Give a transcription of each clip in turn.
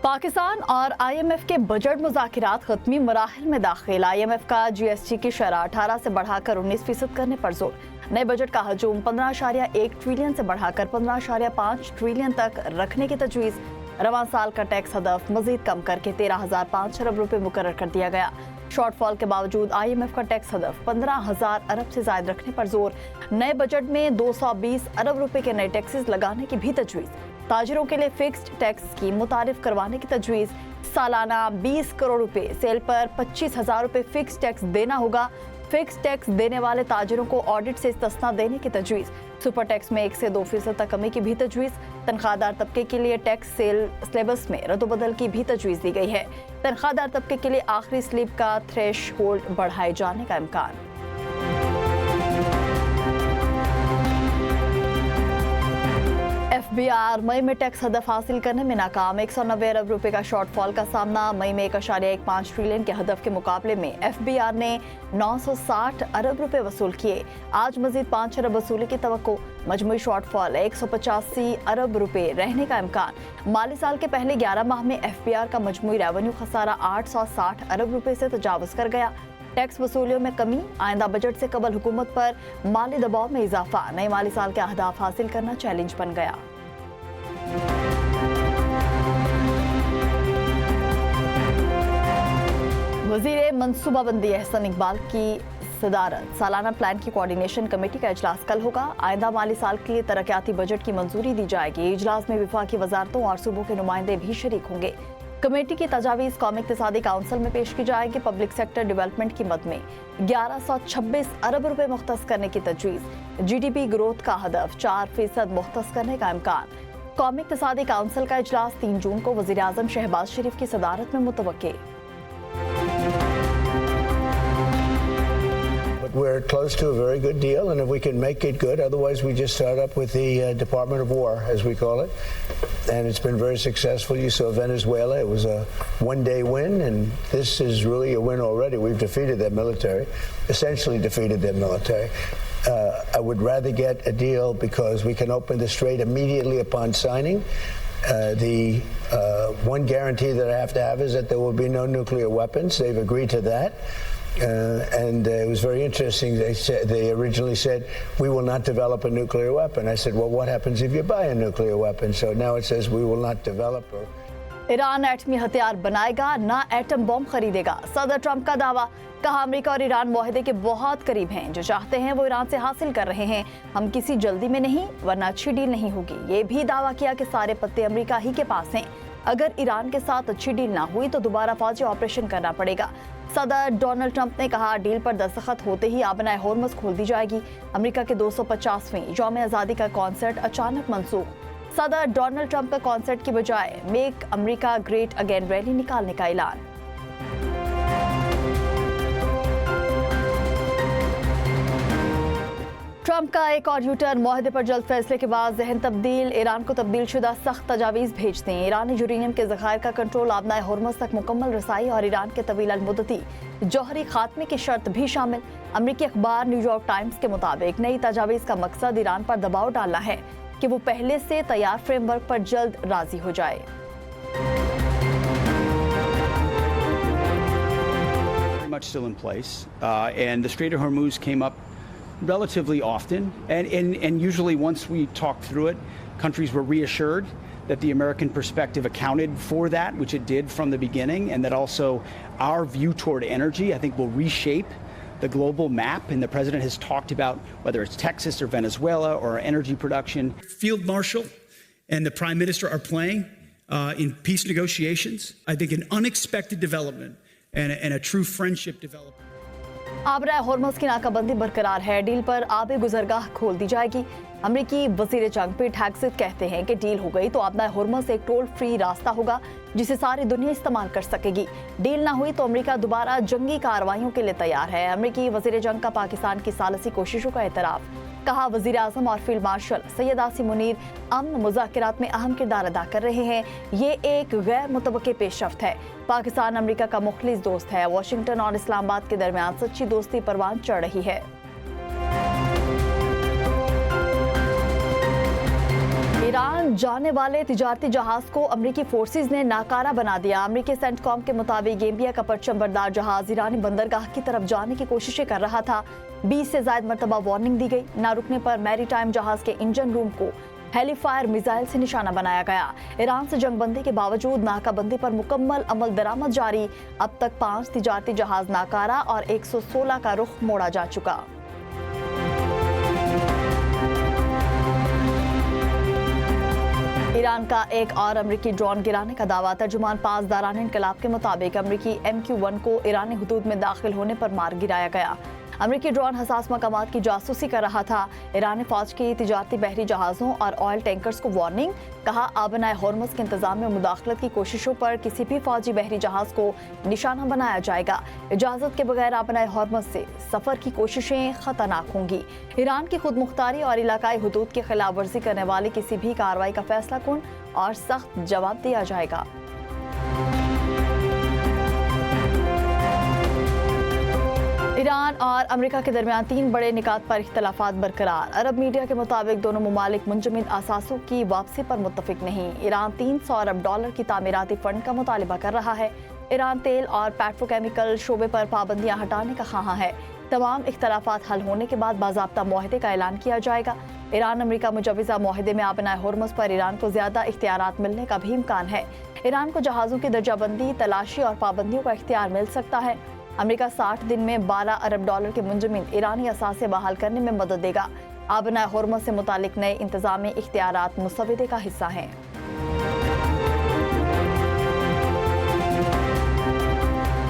पाकिस्तान और IMF के budget मुज़ाकिरात ख़त्मी मराहिल में दाखिल। IMF का GST की शरह 18 से बढ़ाकर 19% करने पर जोर। नए बजट का हजूम 15.1 ट्रिलियन से बढ़ाकर 15.5 ट्रिलियन तक रखने की तजवीज़। रवां साल का टैक्स हदफ मजीद कम करके 13,005 अरब रुपए मुकर्रर कर दिया गया। शॉर्टफॉल के बावजूद IMF का टैक्स हदफ 15,000 अरब से ज्यादा रखने पर जोर। नए बजट में 220 अरब रुपए के नए टैक्सेस लगाने की भी तजवीज़। ताजिरों के लिए फिक्स्ड टैक्स स्कीम मुतारिफ करवाने की तजवीज़। सालाना 20 करोड़ रुपए सेल पर 25,000 रुपए फिक्स टैक्स देना होगा। फिक्स टैक्स देने वाले ताजिरों को ऑडिट से इस्तिस्ना देने की तजवीज़। सुपर टैक्स में 1 से 2% तक कमी की भी तजवीज़। तनख्वाहदार तबके के लिए टैक्स सेल स्लेबस में रद्दबदल की भी तजवीज़ दी गई है। तनख्वाहदार तबके के लिए आखिरी स्लिप का थ्रेश होल्ड बढ़ाए जाने का इम्कान। FBR मई में टैक्स हदफ हासिल करने में नाकाम। 190 अरब रुपए का शॉर्टफॉल का सामना। मई में 1.15 ट्रिलियन के हदफ के मुकाबले में FBR ने 960 अरब रुपए वसूल किए। आज मजीद 5 अरब वसूली की तवक्को। मजमूई शॉर्टफॉल 185 अरब रुपए रहने का इम्कान। माली साल के पहले 11 माह में FBR का मजमूई रेवेन्यू खसारा 860 अरब रुपए से तजावुज कर गया। टैक्स वसूलियों में कमी, आइंदा बजट से कबल हुकूमत पर माली दबाव में इजाफा। नए माली साल के अहदाफ हासिल करना चैलेंज बन गया। वज़ीर मनसूबाबंदी एहसन इकबाल की सदारत सालाना प्लान की कोऑर्डिनेशन कमेटी का इजलास कल होगा। आइंदा माली साल के लिए तरक्याती बजट की मंजूरी दी जाएगी। इजलास में विफाकी वजारतों और सूबों के नुमाइंदे भी शरीक होंगे। कमेटी की तजावीज़ कौमी इक़्तिसादी काउंसिल में पेश की जाएगी। पब्लिक सेक्टर डेवलपमेंट की मद में 1126 अरब रुपए मुख्तस करने की तजवीज़। GDP ग्रोथ का हदफ 4% मुख्तस करने का इम्कान। कौमी इक़्तिसादी काउंसिल का इजलास 3 जून को वज़ीर आज़म शहबाज शरीफ की सदारत में मुतवक्के। We're close to a very good deal, and if we can make it good, otherwise we just start up with the Department of War, as we call it, and it's been very successful. You saw Venezuela; it was a one-day win, and this is really a win already. We've defeated their military, essentially defeated their military. I would rather get a deal because we can open the strait immediately upon signing. The one guarantee that I have to have is that there will be no nuclear weapons. They've agreed to that. And it was very interesting. They originally said, we will not develop a nuclear weapon. I said, well, what happens if you buy a nuclear weapon? So now it says we will not develop or... Iran एटमी हथियार बनाएगा, ना atom bomb खरीदेगा। सदर Trump का दावा। कहा, America और ईरान मुआहदे के बहुत करीब हैं। जो चाहते हैं वो ईरान से हासिल कर रहे हैं। हम किसी जल्दी में नहीं, वरना अच्छी डील नहीं होगी। ये भी दावा किया कि सारे पत्ते अमेरिका ही के पास हैं। अगर ईरान के साथ अच्छी डील ना हुई तो दोबारा फौजी ऑपरेशन करना पड़ेगा। सदर डोनाल्ड ट्रंप ने कहा, डील पर दस्तखत होते ही आबनाए होर्मुज़ खोल दी जाएगी। अमेरिका के 250वीं यौम आज़ादी का कॉन्सर्ट अचानक मनसूख। सदर डोनाल्ड ट्रंप का कॉन्सर्ट की बजाय make America great again rally निकालने का ऐलान। ट्रंप का एक और यूटर्न। मुआहदे पर जल्द फैसले के बाद जहन तब्दील। ईरान को तब्दील शुदा सख्त तजावीज़ भेज दें। ईरानी यूरेनियम के ज़खायर का कंट्रोल, आबनाए होर्मुज़ तक मुकम्मल रसाई और ईरान के तवील अलमुद्दती जौहरी खात्मे की शर्त भी शामिल। अमरीकी अखबार न्यूयॉर्क टाइम्स के मुताबिक नई तजावीज़ का मकसद ईरान पर दबाव डालना है कि वो पहले से तैयार फ्रेमवर्क पर जल्द राजी हो जाए। Much still in place, and the Strait of Hormuz came up relatively often, and usually once we talked through it, countries were reassured that the American perspective accounted for that, which it did from the beginning, and that also our view toward energy, I think, will reshape the global map. And the president has talked about whether it's Texas or Venezuela or energy production. Field Marshal and the Prime Minister are playing in peace negotiations. I think an unexpected development and a true friendship development. आबराए Hormuz की नाकाबंदी बरकरार है। Deal पर आबे गुजरगाह खोल दी जाएगी। अमरीकी वज़ीर जंग पीट हेगसेथ कहते हैं कि डील हो गई तो आबनाए होर्मुज़ एक टोल फ्री रास्ता होगा जिसे सारी दुनिया इस्तेमाल कर सकेगी। डील ना हुई तो अमरीका दोबारा जंगी कार्रवाइयों के लिए तैयार है। अमरीकी वज़ीर जंग का पाकिस्तान की सालसी कोशिशों का एतराफ़। कहा, वज़ीर आज़म और फील्ड मार्शल सैयद आसिम मुनीर अमन मुज़ाकिरात में अहम किरदार अदा कर रहे हैं। ये एक गैर मुतवक्के पेशरफ्त है। पाकिस्तान अमरीका का मुखलिस दोस्त है। वाशिंगटन और इस्लामाबाद के दरमियान सच्ची दोस्ती परवान चढ़ रही है। ईरान जाने वाले तिजारती जहाज को अमरीकी फोर्सेज ने नाकारा बना दिया। अमरीकी सेंटकॉम के मुताबिक गेम्बिया का परचमबरदार जहाज ईरानी बंदरगाह की तरफ जाने की कोशिशें कर रहा था। 20 से ज्यादा मरतबा वार्निंग दी गई। ना रुकने पर मैरीटाइम जहाज के इंजन रूम को हेलीफायर मिसाइल से निशाना बनाया गया। ईरान से जंगबंदी के बावजूद नाकाबंदी पर मुकम्मल अमल दरामद जारी। अब तक 5 तिजारती जहाज नाकारा और 116 का रुख मोड़ा जा चुका। ईरान का एक और अमरीकी ड्रोन गिराने का दावा। तर्जुमान पासदारान इनकलाब के मुताबिक अमरीकी MQ-1 को ईरानी हुदूद में दाखिल होने पर मार गिराया गया। अमरीकी ड्रोन हसास मकामात की जासूसी कर रहा था। ईरानी फौज की तिजारती बहरी जहाज़ों और ऑयल टैंकर्स को वार्निंग। कहा, आबनाए होर्मुज़ के इंतजाम में मुदाखलत की कोशिशों पर किसी भी फौजी बहरी जहाज को निशाना बनाया जाएगा। इजाज़त के बगैर आबनाए होर्मुज़ से सफ़र की कोशिशें खतरनाक होंगी। ईरान की खुद मुख्तारी और इलाकाई हुदूद की खिलाफ वर्जी करने वाली किसी भी कार्रवाई का फैसला कुन और सख्त जवाब दिया जाएगा। ईरान और अमेरिका के दरमियान 3 बड़े निकात पर इख्तलाफात बरकरार। अरब मीडिया के मुताबिक दोनों ममालिक मुंजमद असासों की वापसी पर मुत्तफिक नहीं। ईरान 300 अरब डॉलर की तामीराती फंड का मुतालबा कर रहा है। ईरान तेल और पेट्रोकेमिकल शोबे पर पाबंदियां हटाने का ख्वाहां है। तमाम इख्तलाफात हल होने के बाद बाज़ाब्ता मुआहदे का ऐलान किया जाएगा। ईरान अमेरिका मुजव्वज़ा मुआहदे में आबनाए होर्मुज़ पर ईरान को ज्यादा इख्तियारात मिलने का भी इम्कान है। ईरान को जहाज़ों की दर्जाबंदी, तलाशी और पाबंदियों का इख्तियार मिल सकता है। अमेरिका 60 दिन में 12 अरब डॉलर के मुंजमद ईरानी असासे बहाल करने में मदद देगा। आबनाए होर्मुज़ से मुतालिक नए इंतजामी इख्तियारात मुसवदे का हिस्सा हैं।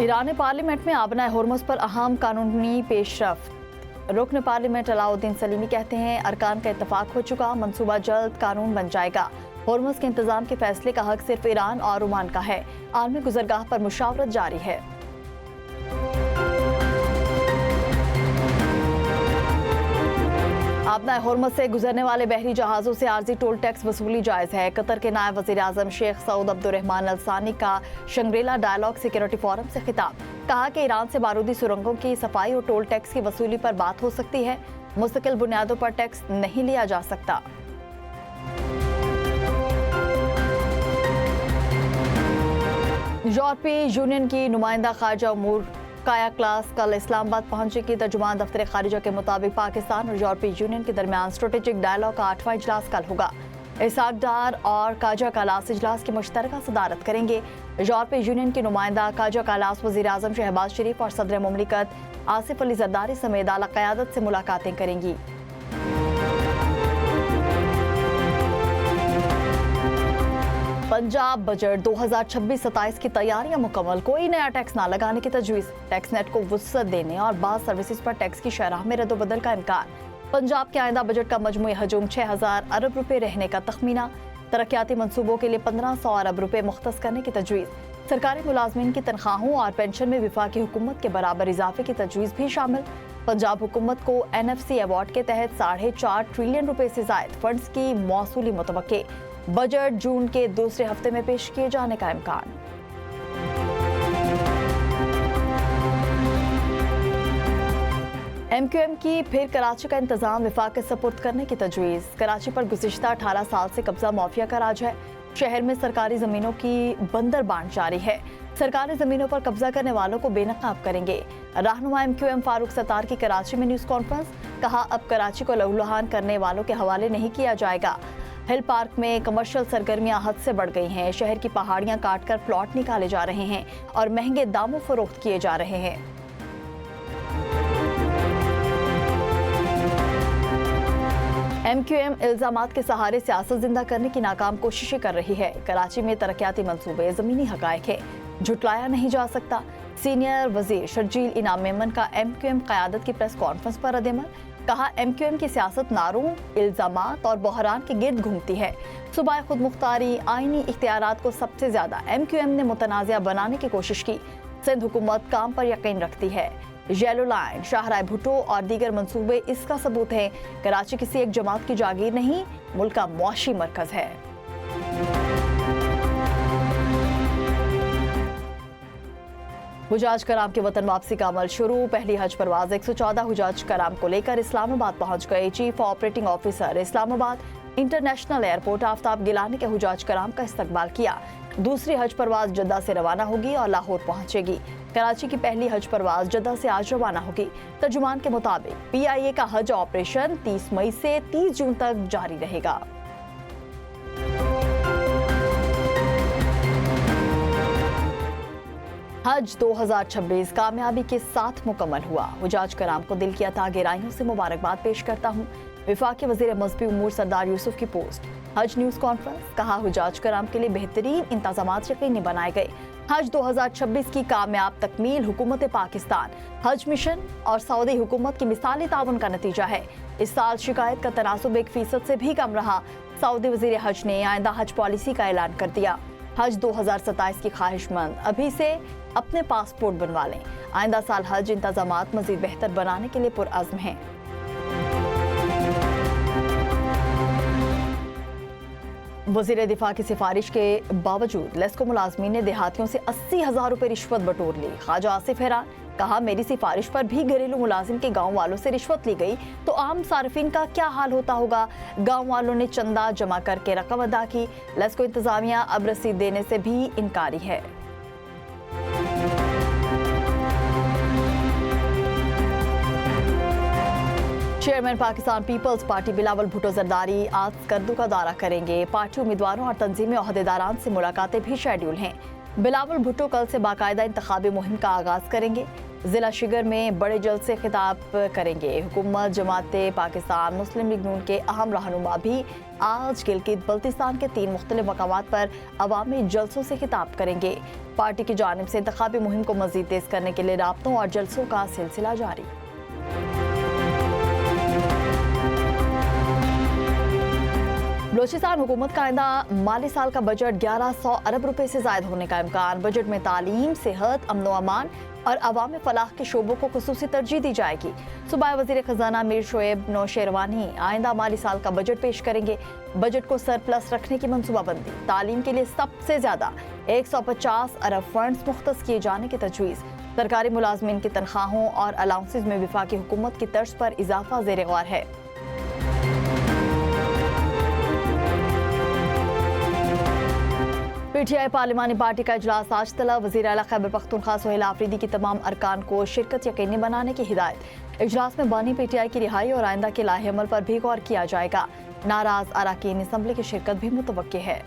ईरानी पार्लियामेंट में आबनाए होर्मुज़ पर अहम कानूनी पेशरफ्त। रुकन पार्लियामेंट अलाउद्दीन सलीमी कहते हैं, अरकान का इत्तफाक हो चुका, मंसूबा जल्द कानून बन जाएगा। होर्मुज़ के इंतजाम के फैसले का हक सिर्फ ईरान और ओमान का है। आलमी गुज़रगाह पर मुशावरत जारी है। आबनाए होर्मुज़ से गुजरने वाले बहरी जहाज़ों से आर्जी टोल टैक्स वसूली जायज़ है। कतर के नायब वज़ीर आज़म शेख सऊद अब्दुर्रहमान अल सानी का शंग्रीला डायलॉग सिक्योरिटी फोरम से खिताब। कहा कि ईरान से बारूदी सुरंगों की सफाई और टोल टैक्स की वसूली पर बात हो सकती है। मुस्तकिल बुनियादों पर टैक्स नहीं लिया जा सकता। यूरोपीय यूनियन की नुमाइंदा खारजा उमूर काया क्लास कल इस्लामाबाद पहुंचेगी। तर्जुमान दफ्तर खारिजा के मुताबिक पाकिस्तान और यूरोपीय यूनियन के दरमियान स्ट्रेटेजिक डायलॉग का 8वां इजलास कल होगा। इसाक डार और काजा कालास इजलास की मुश्तरका सदारत करेंगे। यूरोपीय यूनियन की नुमाइंदा काजा कालास वज़ीर आज़म शहबाज शरीफ और सदर मुमलिकत आसिफ अली जरदारी समेत आला क़यादत से मुलाकातें करेंगी। पंजाब बजट 2026-27 की तैयारियां मुकम्मल। कोई नया टैक्स ना लगाने की तजवीज़। टैक्स नेट को वुसअत देने और बाद सर्विसेज पर टैक्स की शरह में रद्दोबदल का इम्कान। पंजाब के आइंदा बजट का मजमूई हजूम 6000 अरब रुपए रहने का तखमीना। तरक्याती मनसूबों के लिए 1500 अरब रुपए मुख्तस करने की तजवीज़। सरकारी मुलाजमीन की तनख्वाहों और पेंशन में वफाकी हुकूमत के बराबर इजाफे की तजवीज़ भी शामिल। पंजाब हुकूमत को NFC अवार्ड के तहत 4.5 ट्रिलियन रुपए से जायद फंड्स की मौसूली मुतवक्के। बजट जून के दूसरे हफ्ते में पेश किए जाने का इम्कान। MQM की फिर कराची का इंतजाम विफाक के सपुर्द करने की तजवीज़। कराची पर गुज़िश्ता 18 साल से कब्जा माफिया का राज है। शहर में सरकारी जमीनों की बंदर बांट जारी है। सरकारी जमीनों पर कब्जा करने वालों को बेनकाब करेंगे। रहनुमा MQM फारूक सत्तार की कराची में न्यूज़ कॉन्फ्रेंस। कहा, अब कराची को लहूलुहान करने वालों के हवाले नहीं किया जाएगा। हिल पार्क में कमर्शियल सरगर्मियां हद से बढ़ गई हैं। शहर की पहाड़ियां काटकर प्लॉट निकाले जा रहे हैं और महंगे दामों फरोख्त किए जा रहे हैं। MQM इल्जामात के सहारे सियासत जिंदा करने की नाकाम कोशिशें कर रही है। कराची में तरक्याती मंसूबे ज़मीनी हकायक है, झुटलाया नहीं जा सकता। सीनियर वजीर शर्जील इनाम मेमन का MQM क़यादत की प्रेस कॉन्फ्रेंस पर रद्द-ए-अमल। कहा, MQM की सियासत नारों, इल्जामात और बहरान के गिर्द घूमती है। सूबाई खुद मुख्तारी, आईनी इख्तियारात को सबसे ज्यादा MQM ने मुतनाज़िया बनाने की कोशिश की। सिंध हुकूमत काम पर यकीन रखती है। येलो लाइन, शाहराह भुट्टो और दीगर मंसूबे इसका सबूत हैं। कराची किसी एक जमात की जागीर नहीं, मुल्क का मुआशी मरकज है। हुजाज कराम के वतन वापसी का अमल शुरू। पहली हज परवाज 114 हुजाज कराम को लेकर इस्लामाबाद पहुंच गए। Chief operating officer Islamabad international airport Aftab Gilani के हुजाज कराम का इस्तकबाल किया। दूसरी हज परवाज जद्दा से रवाना होगी और लाहौर पहुंचेगी। कराची की पहली हज परवाज जद्दा से आज रवाना होगी। तर्जुमान के मुताबिक PIA का हज ऑपरेशन 30 मई से 30 जून तक जारी रहेगा। हज 2026 कामयाबी के साथ मुकम्मल हुआ। हुजाज कराम को दिल की अता गहराइयों से मुबारकबाद पेश करता हूँ। विफाकी वजीर मज़हबी उमूर सरदार यूसुफ की पोस्ट। हज न्यूज़ कॉन्फ्रेंस, कहा हुजाज कराम के लिए बेहतरीन इंतजामात यकीनी बनाए गए। हज 2026 की कामयाब तकमील हुकूमत पाकिस्तान, हज मिशन और सऊदी हुकूमत की मिसाली ताउन का नतीजा है। इस साल शिकायत का तनासुब 1% से भी कम रहा। सऊदी वजीर हज ने आइंदा हज पॉलिसी का ऐलान कर दिया। हज 2027 की ख्वाहिशमंद अभी से अपने पासपोर्ट बनवा लें। आइंदा साल हज इंतजामात मजीद बेहतर बनाने के लिए पुरअज़्म हैं। वज़ीर दिफा की सिफारिश के बावजूद लेस्को मुलाजमीन ने देहातियों से 80,000 रुपए रिश्वत बटोर ली। ख्वाजा आसिफ हैरान, कहा मेरी सिफारिश पर भी घरेलू मुलाजिम के गांव वालों से रिश्वत ली गई तो आम सार्फिन का क्या हाल होता होगा। गांव वालों ने चंदा जमा करके रकम अदा की। लेस्को इंतजामिया अब रसीद देने से भी इनकारी है। चेयरमैन पाकिस्तान पीपल्स पार्टी बिलावल भुट्टो जरदारी आज स्कर्दू का दौरा करेंगे। पार्टी उम्मीदवारों और तंजीमी ओहदेदारान से मुलाकातें भी शेड्यूल हैं। बिलावल भुट्टो कल से बाकायदा इंतखाबी मुहिम का आगाज करेंगे। जिला शिगर में बड़े जल्द से खिताब करेंगे। हुकूमत जमाते पाकिस्तान मुस्लिम लीग नून के अहम रहनुमा भी आज गिलगित बल्तिस्तान के 3 मुख्तलिफ मकामात पर अवामी जलसों से खिताब करेंगे। पार्टी की जानिब से इंतखाबी मुहिम को मजीद तेज करने के लिए राब्तों और जलसों का सिलसिला जारी। बलूचिस्तान हुकूमत का आइंदा माली साल का बजट 1100 अरब रुपए से ज्यादा होने का इम्कान। बजट में तालीम, सेहत, अमन व अमान और अवामी फलाह के शोबों को खुसूसी तरजीह दी जाएगी। सूबाई वजीर खजाना मीर शोएब नौशेरवानी आइंदा माली साल का बजट पेश करेंगे। बजट को सरप्लस रखने की मनसूबाबंदी, तालीम के लिए सबसे ज्यादा 150 अरब फंड्स मुख्तस किए जाने की तजवीज़, सरकारी मुलाजमीन की तनख्वाहों और अलाउंसेज में विफाकी हुकूमत की तर्ज पर इजाफा ज़ेर गौर है। PTI पार्लिमानी पार्टी का इजलास आज तलब। वज़ीर आला खैबर पख्तूनख्वा सोहेल आफरीदी की तमाम अरकान को शिरकत यकीनी बनाने की हिदायत। इजलास में बानी PTI की रिहाई और आइंदा के लाहे अमल पर भी गौर किया जाएगा। नाराज अरकान असम्बली की शिरकत भी मुतवक्की है।